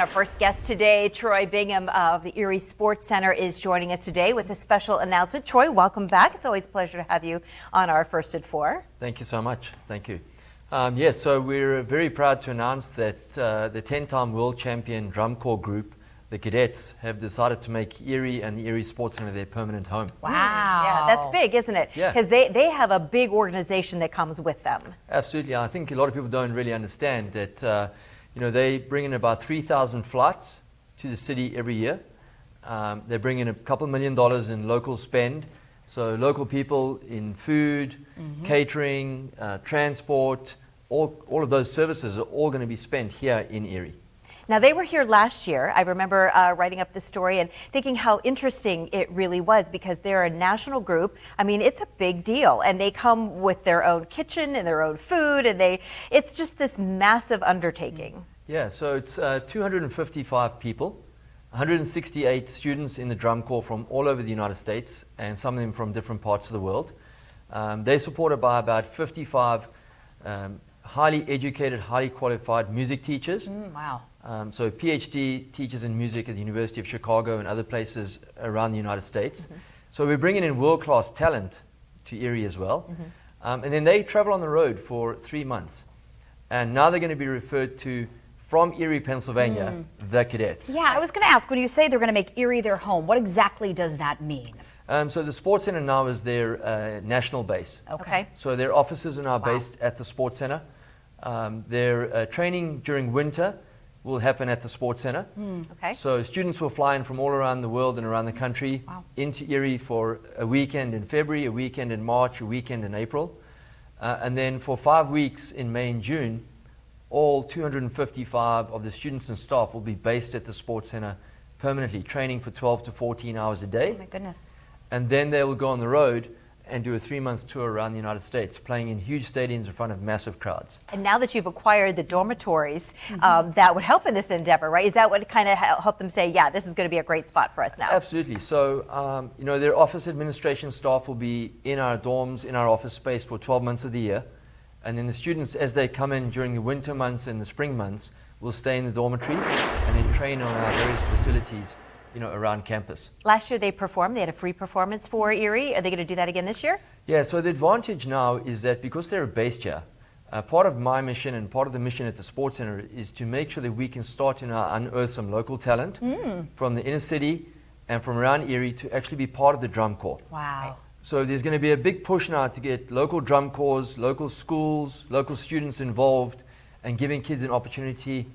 Our first guest today, Troy Bingham of the Erie Sports Center, is joining us today with a special announcement. Troy, welcome back. It's always a pleasure to have you on our First at 4. Thank you so much. Thank you. Yes, so we're very proud to announce that the 10-time world champion drum corps group, the Cadets, have decided to make Erie and the Erie Sports Center their permanent home. Wow. Yeah, that's big, isn't it? Yeah. Because they have a big organization that comes with them. Absolutely. I think a lot of people don't really understand that they bring in about 3,000 flights to the city every year. They bring in a couple $1 million in local spend. So local people in food, catering, transport, all of those services are all going to be spent here in Erie. Now, they were here last year. I remember writing up this story and thinking how interesting it really was because they're a national group. I mean, it's a big deal. And they come with their own kitchen and their own food. And it's just this massive undertaking. Yeah, so it's 255 people, 168 students in the drum corps from all over the United States, and some of them from different parts of the world. They're supported by about 55 highly educated, highly qualified music teachers. Wow. So PhD teachers in music at the University of Chicago and other places around the United States. So we're bringing in world-class talent to Erie as well. And then they travel on the road for 3 months. And now they're going to be referred to from Erie, Pennsylvania, the Cadets. Yeah, I was going to ask, when you say they're going to make Erie their home, what exactly does that mean? So the Sports Center now is their national base. Okay. So their offices are now based at the Sports Center. Their training during winter will happen at the Sports Center. Okay. So students will fly in from all around the world and around the country into Erie for a weekend in February, a weekend in March, a weekend in April. And then for 5 weeks in May and June, all 255 of the students and staff will be based at the Sports Center permanently, training for 12 to 14 hours a day. Oh my goodness. And then they will go on the road and do a 3-month tour around the United States, playing in huge stadiums in front of massive crowds. And now that you've acquired the dormitories, that would help in this endeavor, right? Is that what kind of helped them say, yeah, this is going to be a great spot for us now? Absolutely. So, their office administration staff will be in our dorms, in our office space for 12 months of the year. And then the students, as they come in during the winter months and the spring months, will stay in the dormitories and then train on our various facilities, around campus. Last year they performed. They had a free performance for Erie. Are they going to do that again this year? Yeah, so the advantage now is that because they're based here, part of my mission and part of the mission at the Sports Center is to make sure that we can start to now unearth some local talent from the inner city and from around Erie to actually be part of the drum corps. Wow. So there's going to be a big push now to get local drum corps, local schools, local students involved and giving kids an opportunity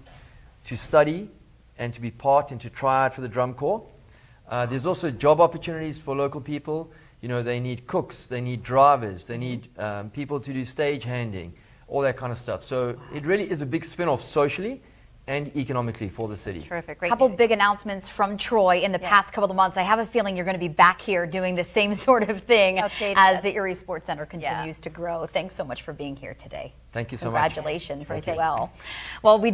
to study and to be part and to try out for the drum corps. There's also job opportunities for local people. They need cooks, they need drivers, they need people to do stage handing, all that kind of stuff. So it really is a big spin-off socially and economically for the city. Terrific. Great Couple news. big announcements from Troy in the past couple of months. I have a feeling you're going to be back here doing the same sort of thing as the Erie Sports Center continues to grow. Thanks so much for being here today. Thank you so much. Congratulations as well. Well, we do